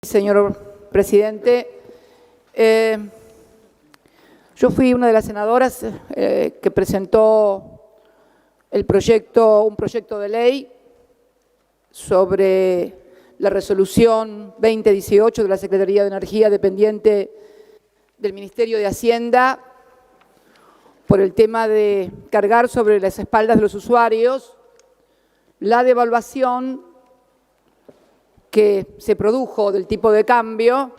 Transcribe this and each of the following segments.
Señor presidente, yo fui una de las senadoras que presentó un proyecto de ley sobre la resolución 2018 de la Secretaría de Energía dependiente del Ministerio de Hacienda por el tema de cargar sobre las espaldas de los usuarios la devaluación que se produjo del tipo de cambio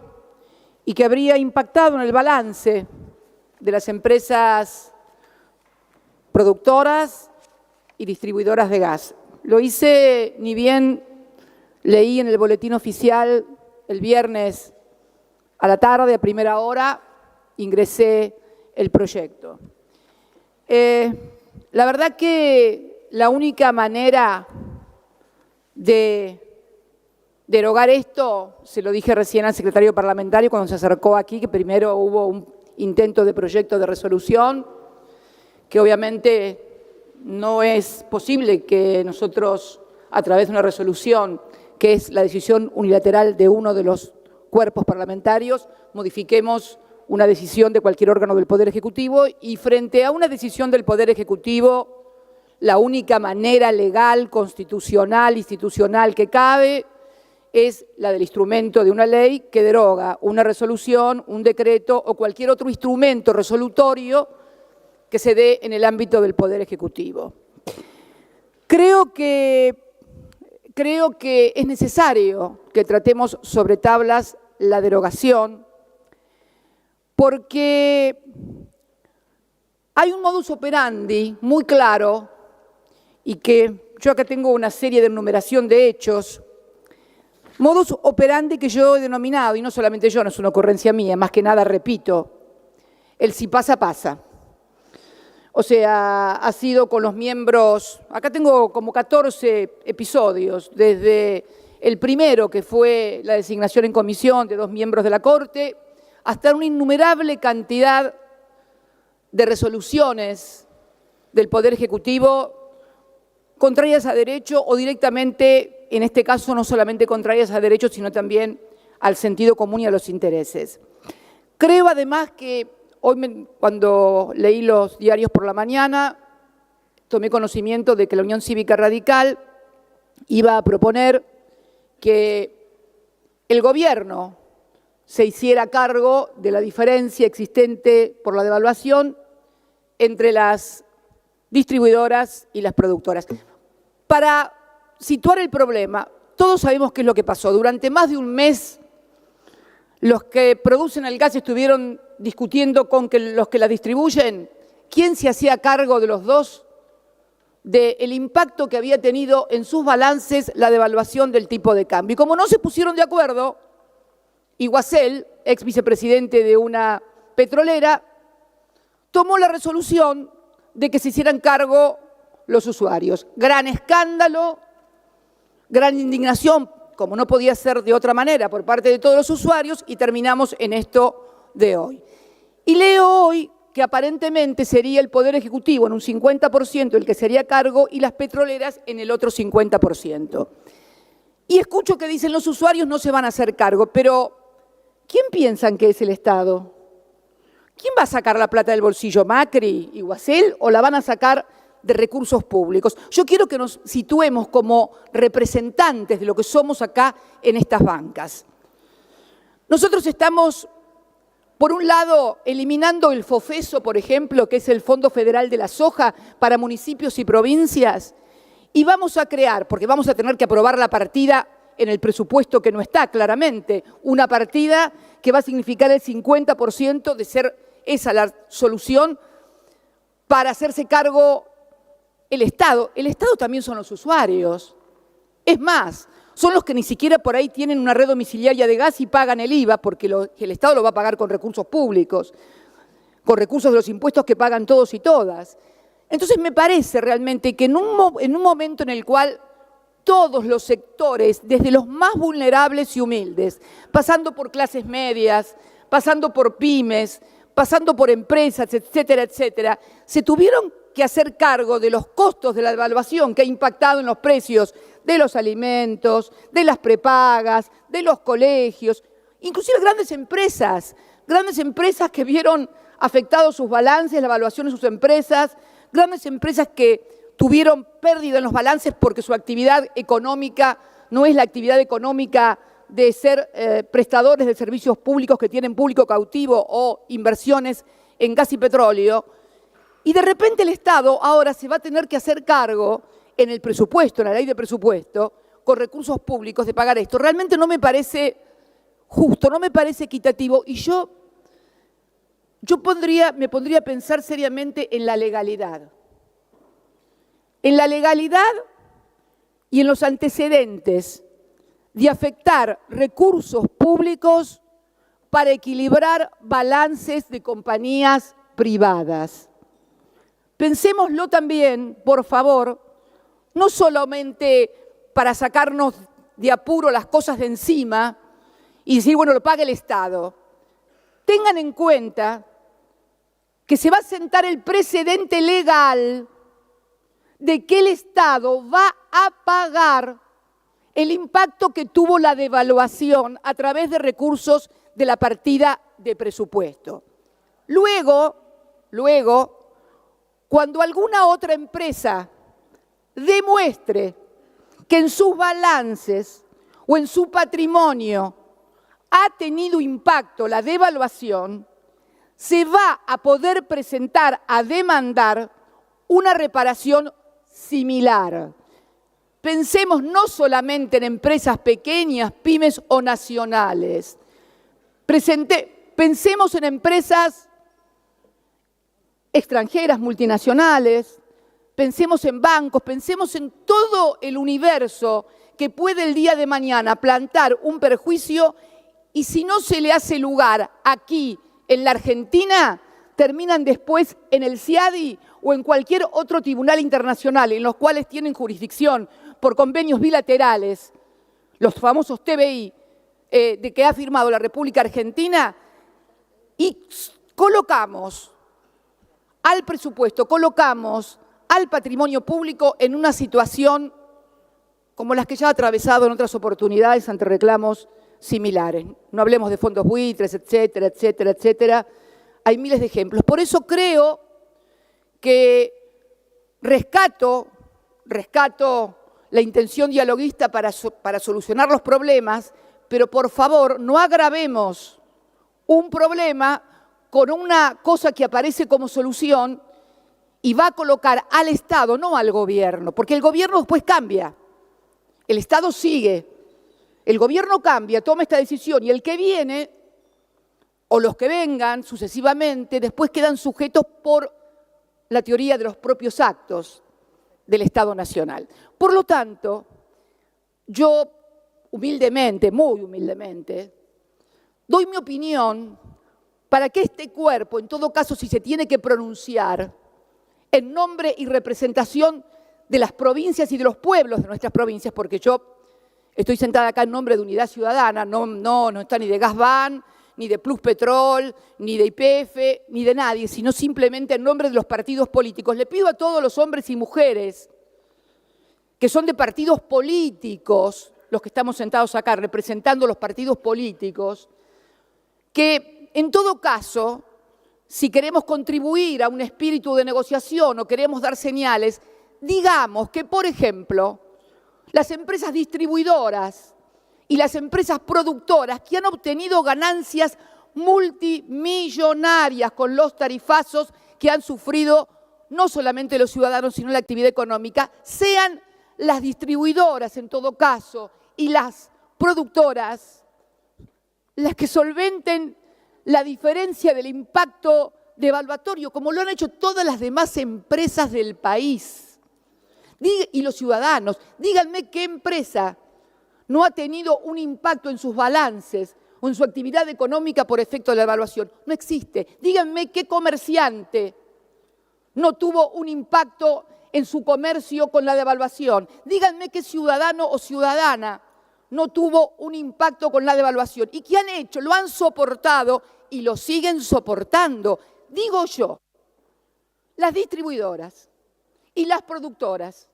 y que habría impactado en el balance de las empresas productoras y distribuidoras de gas. Lo hice ni bien leí en el boletín oficial el viernes a la tarde, a primera hora, ingresé el proyecto. La verdad que la única manera de derogar esto, se lo dije recién al secretario parlamentario cuando se acercó aquí, que primero hubo un intento de proyecto de resolución, que obviamente no es posible que nosotros, a través de una resolución, que es la decisión unilateral de uno de los cuerpos parlamentarios, modifiquemos una decisión de cualquier órgano del Poder Ejecutivo, y frente a una decisión del Poder Ejecutivo, la única manera legal, constitucional, institucional que cabe es la del instrumento de una ley que deroga una resolución, un decreto o cualquier otro instrumento resolutorio que se dé en el ámbito del Poder Ejecutivo. Creo que es necesario que tratemos sobre tablas la derogación, porque hay un modus operandi muy claro y que yo acá tengo una serie de enumeración de hechos. Modus operandi que yo he denominado, y no solamente yo, no es una ocurrencia mía, más que nada repito, el si pasa, pasa. O sea, ha sido con los miembros, acá tengo como 14 episodios, desde el primero, que fue la designación en comisión de 2 miembros de la Corte, hasta una innumerable cantidad de resoluciones del Poder Ejecutivo contrarias a derecho o directamente, en este caso, no solamente contrarias a derecho, sino también al sentido común y a los intereses. Creo además que hoy, cuando leí los diarios por la mañana, tomé conocimiento de que la Unión Cívica Radical iba a proponer que el gobierno se hiciera cargo de la diferencia existente por la devaluación entre las distribuidoras y las productoras. Para situar el problema, todos sabemos qué es lo que pasó. Durante más de un mes, los que producen el gas estuvieron discutiendo con los que la distribuyen quién se hacía cargo de los dos, del impacto que había tenido en sus balances la devaluación del tipo de cambio. Y como no se pusieron de acuerdo, Iguacel, ex vicepresidente de una petrolera, tomó la resolución de que se hicieran cargo los usuarios. Gran escándalo, gran indignación, como no podía ser de otra manera, por parte de todos los usuarios, y terminamos en esto de hoy. Y leo hoy que aparentemente sería el Poder Ejecutivo en un 50% el que sería cargo y las petroleras en el otro 50%. Y escucho que dicen los usuarios no se van a hacer cargo, pero ¿quién piensan que es el Estado? ¿Quién va a sacar la plata del bolsillo? ¿Macri y Iguacel o la van a sacar de recursos públicos? Yo quiero que nos situemos como representantes de lo que somos acá en estas bancas. Nosotros estamos, por un lado, eliminando el FOFESO, por ejemplo, que es el Fondo Federal de la Soja para municipios y provincias, y vamos a crear, porque vamos a tener que aprobar la partida en el presupuesto que no está claramente, una partida que va a significar el 50% de ser esa la solución para hacerse cargo el Estado. El Estado también son los usuarios. Es más, son los que ni siquiera por ahí tienen una red domiciliaria de gas y pagan el IVA, porque el Estado lo va a pagar con recursos públicos, con recursos de los impuestos que pagan todos y todas. Entonces me parece realmente que en un momento en el cual todos los sectores, desde los más vulnerables y humildes, pasando por clases medias, pasando por pymes, pasando por empresas, etcétera, etcétera, se tuvieron que hacer cargo de los costos de la devaluación que ha impactado en los precios de los alimentos, de las prepagas, de los colegios, inclusive grandes empresas que vieron afectados sus balances, la evaluación de sus empresas, grandes empresas que tuvieron pérdida en los balances porque su actividad económica no es la actividad económica de ser prestadores de servicios públicos que tienen público cautivo o inversiones en gas y petróleo. Y de repente el Estado ahora se va a tener que hacer cargo en el presupuesto, en la ley de presupuesto, con recursos públicos de pagar esto. Realmente no me parece justo, no me parece equitativo y yo me pondría a pensar seriamente en la legalidad. En la legalidad y en los antecedentes de afectar recursos públicos para equilibrar balances de compañías privadas. Pensémoslo también, por favor, no solamente para sacarnos de apuro las cosas de encima y decir, bueno, lo paga el Estado. Tengan en cuenta que se va a sentar el precedente legal de que el Estado va a pagar el impacto que tuvo la devaluación a través de recursos de la partida de presupuesto. Luego, cuando alguna otra empresa demuestre que en sus balances o en su patrimonio ha tenido impacto la devaluación, se va a poder presentar a demandar una reparación similar. Pensemos no solamente en empresas pequeñas, pymes o nacionales. Pensemos en empresas extranjeras, multinacionales, pensemos en bancos, pensemos en todo el universo que puede el día de mañana plantar un perjuicio y si no se le hace lugar aquí en la Argentina, terminan después en el CIADI o en cualquier otro tribunal internacional en los cuales tienen jurisdicción por convenios bilaterales, los famosos TBI, de que ha firmado la República Argentina, y colocamos al presupuesto, colocamos al patrimonio público en una situación como las que ya ha atravesado en otras oportunidades ante reclamos similares. No hablemos de fondos buitres, etcétera, etcétera, etcétera. Hay miles de ejemplos. Por eso creo que rescato la intención dialoguista para solucionar los problemas, pero por favor no agravemos un problema con una cosa que aparece como solución y va a colocar al Estado, no al gobierno, porque el gobierno después cambia, el Estado sigue, el gobierno cambia, toma esta decisión y el que viene o los que vengan sucesivamente después quedan sujetos por la teoría de los propios actos del Estado Nacional. Por lo tanto, yo humildemente, muy humildemente, doy mi opinión para que este cuerpo, en todo caso, si se tiene que pronunciar en nombre y representación de las provincias y de los pueblos de nuestras provincias, porque yo estoy sentada acá en nombre de Unidad Ciudadana, no está ni de Gasban, ni de Plus Petrol, ni de YPF, ni de nadie, sino simplemente en nombre de los partidos políticos. Le pido a todos los hombres y mujeres que son de partidos políticos, los que estamos sentados acá representando los partidos políticos, que en todo caso, si queremos contribuir a un espíritu de negociación o queremos dar señales, digamos que, por ejemplo, las empresas distribuidoras y las empresas productoras que han obtenido ganancias multimillonarias con los tarifazos que han sufrido no solamente los ciudadanos, sino la actividad económica, sean las distribuidoras en todo caso y las productoras las que solventen la diferencia del impacto devaluatorio, como lo han hecho todas las demás empresas del país. Y los ciudadanos, díganme qué empresa no ha tenido un impacto en sus balances o en su actividad económica por efecto de la devaluación. No existe. Díganme qué comerciante no tuvo un impacto en su comercio con la devaluación. Díganme qué ciudadano o ciudadana no tuvo un impacto con la devaluación. ¿Y qué han hecho? Lo han soportado y lo siguen soportando. Digo yo, las distribuidoras y las productoras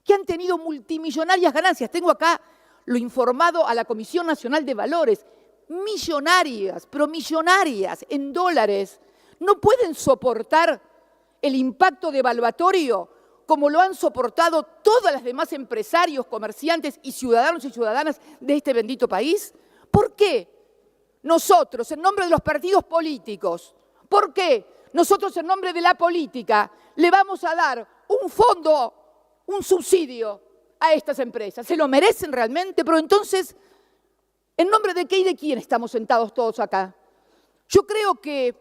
que han tenido multimillonarias ganancias. Tengo acá lo informado a la Comisión Nacional de Valores. Millonarias, pero millonarias en dólares. No pueden soportar el impacto devaluatorio como lo han soportado todas las demás empresarios, comerciantes y ciudadanos y ciudadanas de este bendito país. ¿Por qué nosotros, en nombre de los partidos políticos, por qué nosotros, en nombre de la política, le vamos a dar un fondo, un subsidio a estas empresas? ¿Se lo merecen realmente? Pero entonces, ¿en nombre de qué y de quién estamos sentados todos acá? Yo creo que,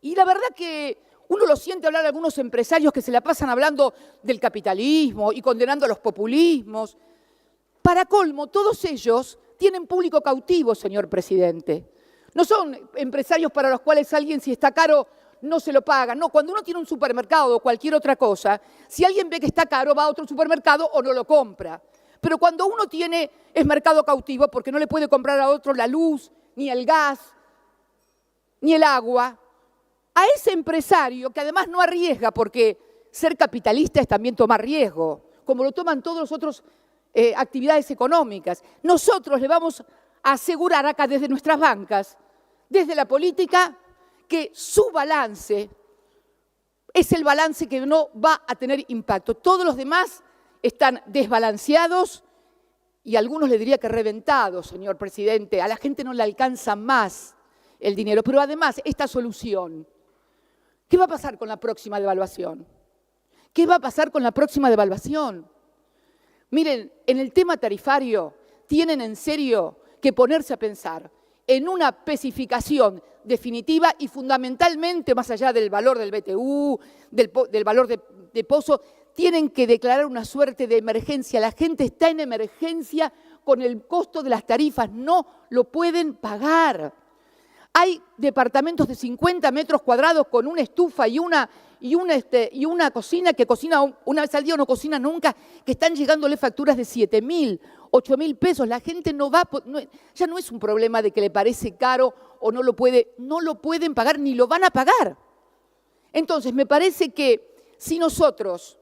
y la verdad que uno lo siente hablar de algunos empresarios que se la pasan hablando del capitalismo y condenando a los populismos. Para colmo, todos ellos tienen público cautivo, señor presidente. No son empresarios para los cuales alguien, si está caro, no se lo paga. No, cuando uno tiene un supermercado o cualquier otra cosa, si alguien ve que está caro, va a otro supermercado o no lo compra. Pero cuando uno es mercado cautivo porque no le puede comprar a otro la luz, ni el gas, ni el agua, a ese empresario que además no arriesga, porque ser capitalista es también tomar riesgo, como lo toman todos los otros actividades económicas. Nosotros le vamos a asegurar acá desde nuestras bancas, desde la política, que su balance es el balance que no va a tener impacto. Todos los demás están desbalanceados y algunos le diría que reventados, señor presidente. A la gente no le alcanza más el dinero. Pero además, esta solución, ¿qué va a pasar con la próxima devaluación? ¿Qué va a pasar con la próxima devaluación? Miren, en el tema tarifario tienen en serio que ponerse a pensar en una especificación definitiva y fundamentalmente, más allá del valor del BTU, del valor de pozo, tienen que declarar una suerte de emergencia. La gente está en emergencia con el costo de las tarifas, no lo pueden pagar. Hay departamentos de 50 metros cuadrados con una estufa y una cocina que cocina una vez al día o no cocina nunca, que están llegándole facturas de 7.000, 8.000 pesos. La gente ya no es un problema de que le parece caro o no lo pueden pagar ni lo van a pagar. Entonces, me parece que si nosotros,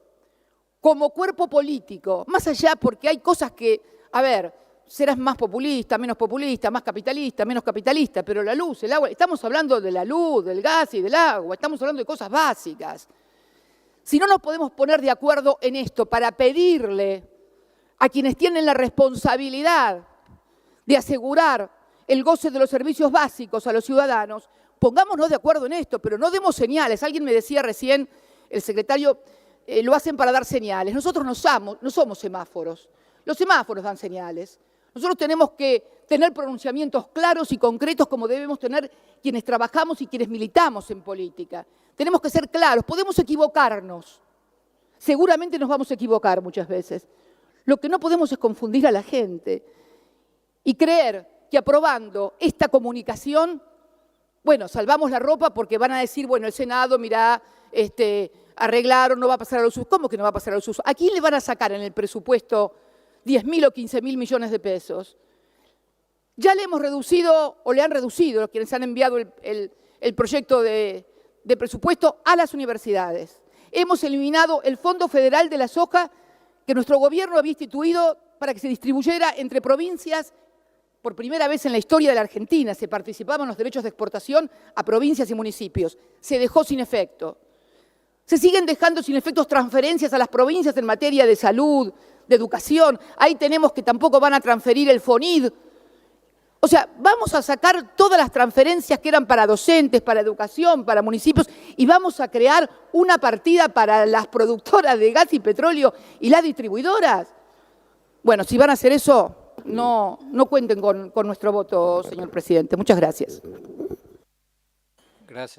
como cuerpo político, más allá porque hay cosas que, a ver, serás más populista, menos populista, más capitalista, menos capitalista, pero la luz, el agua, estamos hablando de la luz, del gas y del agua, estamos hablando de cosas básicas. Si no nos podemos poner de acuerdo en esto para pedirle a quienes tienen la responsabilidad de asegurar el goce de los servicios básicos a los ciudadanos, pongámonos de acuerdo en esto, pero no demos señales. Alguien me decía recién, el secretario, lo hacen para dar señales. Nosotros no somos semáforos. Los semáforos dan señales. Nosotros tenemos que tener pronunciamientos claros y concretos como debemos tener quienes trabajamos y quienes militamos en política. Tenemos que ser claros, podemos equivocarnos. Seguramente nos vamos a equivocar muchas veces. Lo que no podemos es confundir a la gente y creer que aprobando esta comunicación, bueno, salvamos la ropa porque van a decir, bueno, el Senado, mirá, arreglaron, no va a pasar a los usos. ¿Cómo que no va a pasar a los usos? ¿A quién le van a sacar en el presupuesto 10.000 o 15.000 millones de pesos? Ya le hemos reducido, o le han reducido, quienes han enviado el proyecto de presupuesto a las universidades. Hemos eliminado el Fondo Federal de la Soja que nuestro gobierno había instituido para que se distribuyera entre provincias. Por primera vez en la historia de la Argentina se participaban los derechos de exportación a provincias y municipios. Se dejó sin efecto. Se siguen dejando sin efectos transferencias a las provincias en materia de salud, de educación. Ahí tenemos que tampoco van a transferir el FONID. O sea, vamos a sacar todas las transferencias que eran para docentes, para educación, para municipios, y vamos a crear una partida para las productoras de gas y petróleo y las distribuidoras. Bueno, si van a hacer eso, no cuenten con nuestro voto, señor presidente. Muchas gracias. Gracias.